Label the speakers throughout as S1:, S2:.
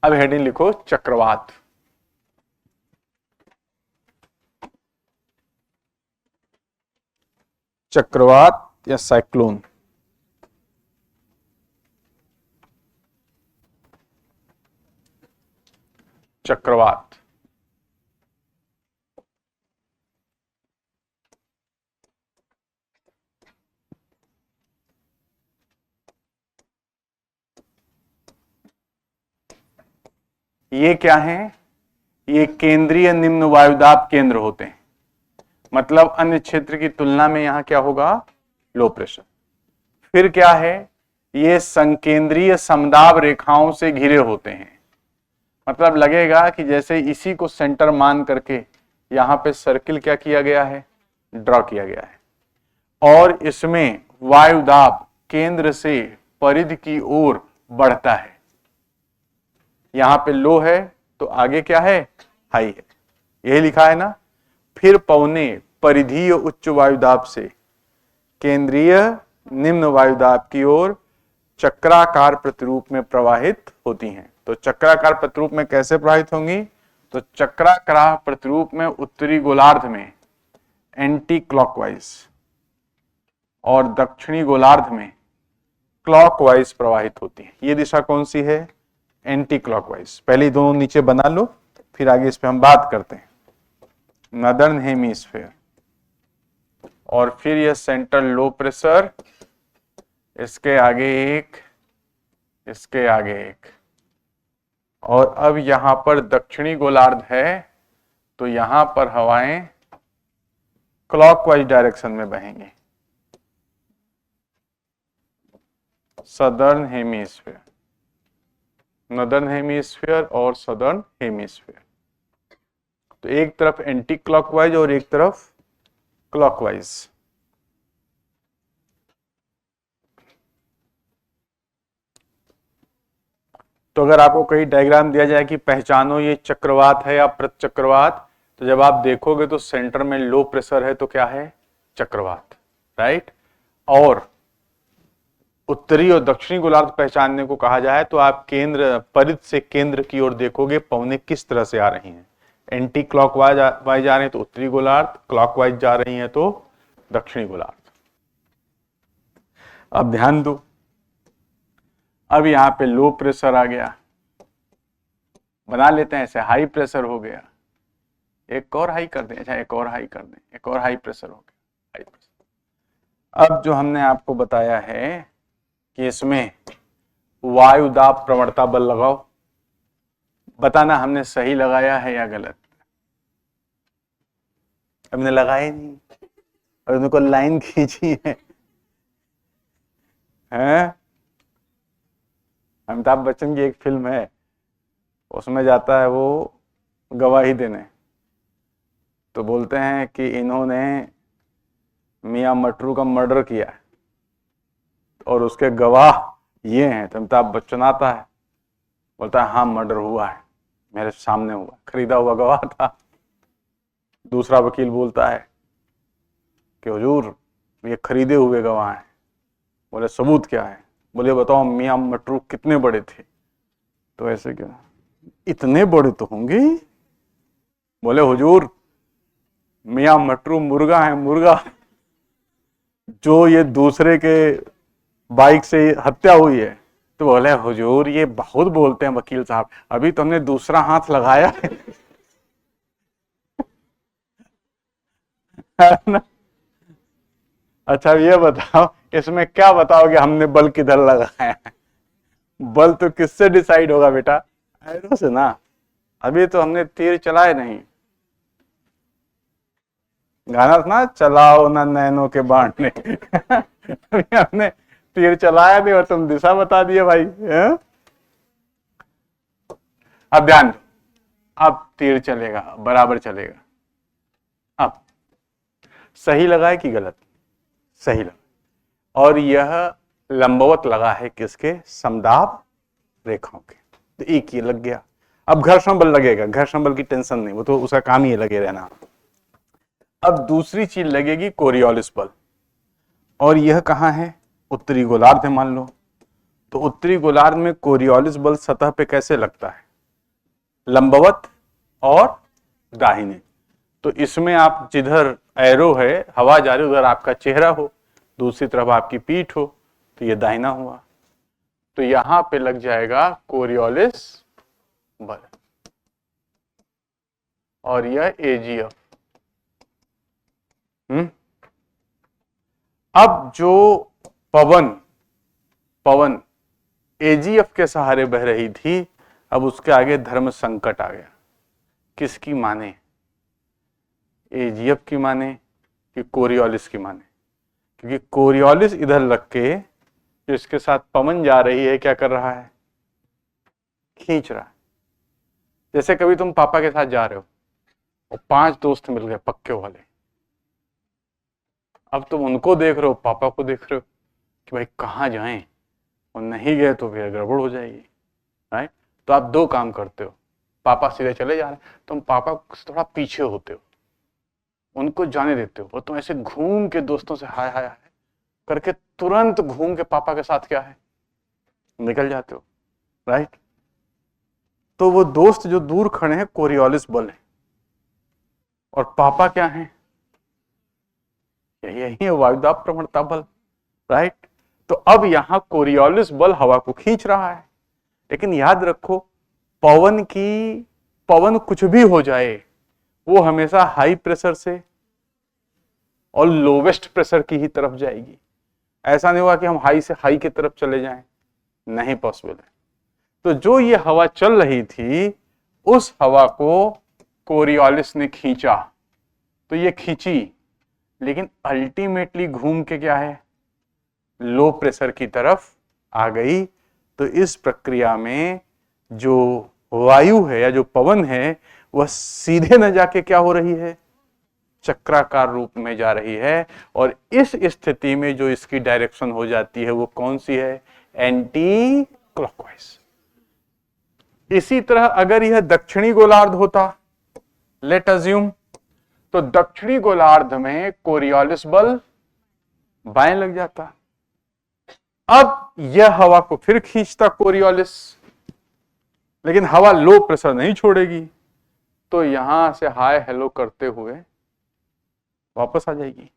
S1: अब हेडिंग लिखो चक्रवात। चक्रवात या साइक्लोन। चक्रवात। ये क्या है? ये केंद्रीय निम्न वायुदाब केंद्र होते हैं, मतलब अन्य क्षेत्र की तुलना में यहां क्या होगा? Low pressure. फिर क्या है? ये संकेंद्रीय समदाब रेखाओं से घिरे होते हैं, मतलब लगेगा कि जैसे इसी को सेंटर मान करके यहां पे सर्किल क्या किया गया है? ड्रॉ किया गया है। और इसमें वायुदाब केंद्र से परिधि की ओर बढ़ता है। यहां पे लो है तो आगे क्या है? हाई है, यही लिखा है ना। फिर पौने परिधीय उच्च वायुदाब से केंद्रीय निम्न वायुदाब की ओर चक्राकार प्रतिरूप में प्रवाहित होती हैं। तो चक्राकार प्रतिरूप में कैसे प्रवाहित होंगी? तो चक्राकार प्रतिरूप में उत्तरी गोलार्ध में एंटी क्लॉकवाइज और दक्षिणी गोलार्ध में क्लॉकवाइज प्रवाहित होती है। ये दिशा कौन सी है? Anti clockwise. पहले दोनों नीचे बना लो, फिर आगे इस पे हम बात करते हैं। नदर्न हेमिस्फीयर, और फिर यह सेंट्रल लो प्रेशर, इसके आगे एक, इसके आगे एक, और अब यहां पर दक्षिणी गोलार्ध है तो यहां पर हवाएं क्लॉकवाइज डायरेक्शन में बहेंगी। सदर्न हेमिस्फीयर, नदर्न हेमिस्फीयर और सदर्न हेमिस्फीयर। तो एक तरफ एंटी क्लॉकवाइज और एक तरफ क्लॉकवाइज। तो अगर आपको कहीं डायग्राम दिया जाए कि पहचानो ये चक्रवात है या प्रतिचक्रवात, तो जब आप देखोगे तो सेंटर में लो प्रेशर है तो क्या है? चक्रवात, राइट। और उत्तरी और दक्षिणी गोलार्ध पहचानने को कहा जाए तो आप केंद्र, परिध से केंद्र की ओर देखोगे पौने किस तरह से आ रही हैं। एंटी क्लॉकवाइज जा रही है तो उत्तरी गोलार्ध, क्लॉकवाइज जा रही है तो दक्षिणी गोलार्ध। अब ध्यान दो, अब यहां पे लो प्रेशर आ गया, बना लेते हैं ऐसे, हाई प्रेशर हो गया, एक और हाई कर दें, अच्छा एक और हाई कर दें, एक और हाई प्रेशर हो गया, हाई प्रेशर। अब जो हमने आपको बताया है कि इसमें वायुदाब प्रवणता बल लगाओ, बताना हमने सही लगाया है या गलत। हमने लगाया नहीं और उनको लाइन खींची है, हैं? अमिताभ बच्चन की एक फिल्म है, उसमें जाता है वो गवाही देने, तो बोलते हैं कि इन्होंने मियां मटरू का मर्डर किया और उसके गवाह ये हैं। तो अमिताभ बच्चन आता है, बोलता है हाँ मर्डर हुआ है, मेरे सामने हुआ, खरीदा हुआ गवाह था। दूसरा वकील बोलता है कि हुजूर ये खरीदे हुए गवाह हैं। बोले सबूत क्या है? बोले बताओ मियां मटरू कितने बड़े थे? तो ऐसे क्यों? इतने बड़े तो होंगे। बोले हुजूर मियां मटरू मुर्गा है, मुर्गा। जो ये दूसरे के बाइक से हत्या हुई है। तो बोले हुजूर ये बहुत बोलते हैं वकील साहब, अभी तो हमने दूसरा हाथ लगाया है। ना? अच्छा ये बताओ, इसमें क्या बताओगे हमने बल किधर लगाया है? बल तो किससे डिसाइड होगा बेटा? एरो से ना। अभी तो हमने तीर चलाए नहीं। गाना ना, चलाओ ना नैनों के बांटने। अभी हमने तीर चलाया नहीं और तुम दिशा बता दिए भाई, है? अब ध्यान दो, अब तीर चलेगा, बराबर चलेगा। अब सही लगा है कि गलत? सही लगा। और यह लंबवत लगा है किसके? समदाब रेखाओं के। तो एक ये लग गया। अब घर्षण बल लगेगा, घर्षण बल की टेंशन नहीं, वो तो उसका काम ही है लगे रहना। अब दूसरी चीज लगेगी कोरियोलिस बल, और यह कहां है? उत्तरी गोलार्ध है मान लो। तो उत्तरी गोलार्ध में कोरियोलिस बल सतह पे कैसे लगता है? लंबवत और दाहिने। तो इसमें आप जिधर एरो है, हवा जा रही, उधर आपका चेहरा हो, दूसरी तरफ आपकी पीठ हो, तो ये दाहिना हुआ। तो यहां पे लग जाएगा कोरियोलिस बल और यह एजीएफ। अब जो पवन एजीएफ के सहारे बह रही थी, अब उसके आगे धर्म संकट आ गया। किसकी माने? एजीएफ की माने कि कोरियोलिस की माने? क्योंकि कोरियोलिस इधर लग के जो इसके साथ पवन जा रही है, क्या कर रहा है? खींच रहा है। जैसे कभी तुम पापा के साथ जा रहे हो और 5 दोस्त मिल गए पक्के वाले, अब तुम उनको देख रहे हो, पापा को देख रहे हो कि भाई कहाँ जाएं, और नहीं गए तो फिर गड़बड़ हो जाएगी, राइट? तो आप 2 काम करते हो। पापा सीधे चले जा रहे हैं, तुम पापा से थोड़ा पीछे होते हो, उनको जाने देते हो, और तुम ऐसे घूम के दोस्तों से हाय हाय हाय करके तुरंत घूम के पापा के साथ क्या है निकल जाते हो, राइट? तो वो दोस्त जो दूर खड़े हैं कोरियोलिस बल है, और पापा क्या है? यही है वायुदाब प्रवणता बल, राइट? तो अब यहां कोरियोलिस बल हवा को खींच रहा है। लेकिन याद रखो, पवन कुछ भी हो जाए, वो हमेशा हाई प्रेशर से और लोवेस्ट प्रेशर की ही तरफ जाएगी। ऐसा नहीं हुआ कि हम हाई से हाई की तरफ चले जाएं, नहीं पॉसिबल है। तो जो ये हवा चल रही थी, उस हवा को कोरियोलिस ने खींचा, तो ये खींची, लेकिन अल्टीमेटली घूम के क्या है? लो प्रेशर की तरफ आ गई। तो इस प्रक्रिया में जो वायु है या जो पवन है, वह सीधे न जाके क्या हो रही है? चक्राकार रूप में जा रही है। और इस स्थिति में जो इसकी डायरेक्शन हो जाती है, वो कौन सी है? Anti clockwise. इसी तरह अगर यह दक्षिणी गोलार्ध होता, लेट अज्यूम, तो दक्षिणी गोलार्ध में कोरियोलिस बल बाएं लग जाता। अब यह हवा को फिर खींचता कोरियोलिस, लेकिन हवा लो प्रेशर नहीं छोड़ेगी, तो यहां से हाय हेलो करते हुए वापस आ जाएगी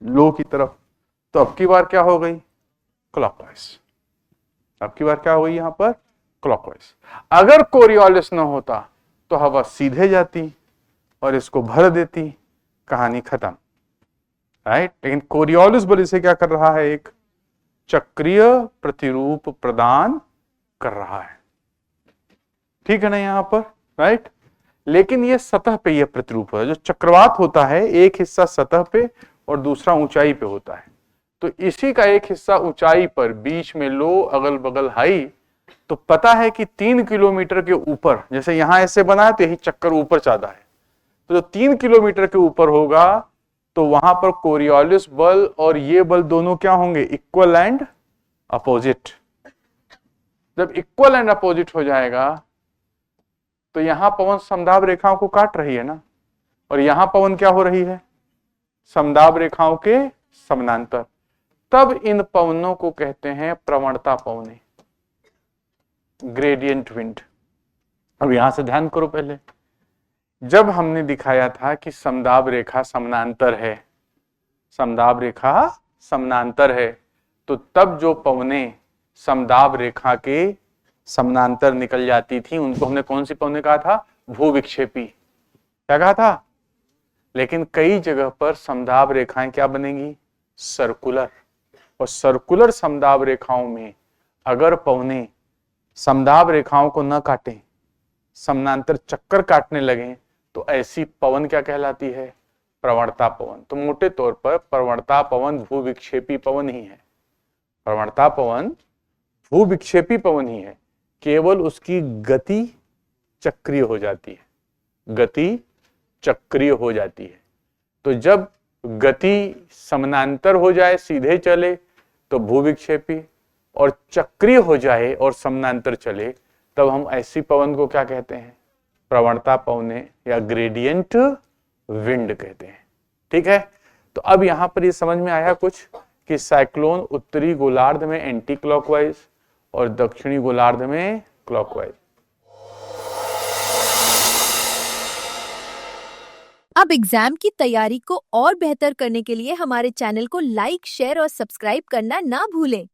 S1: लो की तरफ। तो अब की बार क्या हो गई? क्लॉकवाइज। अब की बार क्या हो गई यहां पर? क्लॉकवाइज। अगर कोरियोलिस न होता तो हवा सीधे जाती और इसको भर देती, कहानी खत्म, राइट? लेकिन कोरियोलिस बल इसे क्या कर रहा है? एक चक्रीय प्रतिरूप प्रदान कर रहा है, ठीक है ना यहां पर, राइट? लेकिन ये सतह पे यह प्रतिरूप होता है। जो चक्रवात होता है, एक हिस्सा सतह पे और दूसरा ऊंचाई पे होता है। तो इसी का एक हिस्सा ऊंचाई पर, बीच में लो, अगल बगल हाई। तो पता है कि 3 किलोमीटर के ऊपर, जैसे यहां ऐसे बना है तो यही चक्कर ऊपर ज्यादा है, तो जो 3 किलोमीटर के ऊपर होगा तो वहां पर कोरियोलिस बल और ये बल दोनों क्या होंगे? Equal and opposite. जब इक्वल एंड अपोजिट हो जाएगा तो यहां पवन समदाब रेखाओं को काट रही है ना, और यहां पवन क्या हो रही है? समदाब रेखाओं के समानांतर। तब इन पवनों को कहते हैं प्रवणता पवने, ग्रेडियंट विंड। अब यहां से ध्यान करो, पहले जब हमने दिखाया था कि समदाब रेखा समानांतर है, समदाब रेखा समानांतर है, तो तब जो पवने समदाब रेखा के समानांतर निकल जाती थी, उनको हमने कौन सी पवने कहा था? भूविक्षेपी। क्या कहा था? लेकिन कई जगह पर समदाब रेखाएं क्या बनेंगी? सर्कुलर। और सर्कुलर समदाब रेखाओं में अगर पवने समदाब रेखाओं को न काटें, समानांतर चक्कर काटने लगे, तो ऐसी पवन क्या कहलाती है? प्रवणता पवन। तो मोटे तौर पर प्रवणता पवन भूविक्षेपी पवन ही है। प्रवणता पवन भूविक्षेपी पवन ही है, केवल उसकी गति चक्रीय हो जाती है, गति चक्रीय हो जाती है। तो जब गति समानांतर हो जाए, सीधे चले, तो भूविक्षेपी, और चक्रीय हो जाए और समानांतर चले, तब हम ऐसी पवन को क्या कहते हैं? प्रवणता पवने या ग्रेडियंट विंड कहते हैं, ठीक है? तो अब यहां पर ये समझ में आया कुछ कि साइक्लोन उत्तरी गोलार्ध में एंटी क्लॉकवाइज और दक्षिणी गोलार्ध में क्लॉकवाइज।
S2: अब एग्जाम की तैयारी को और बेहतर करने के लिए हमारे चैनल को लाइक, शेयर और सब्सक्राइब करना ना भूलें।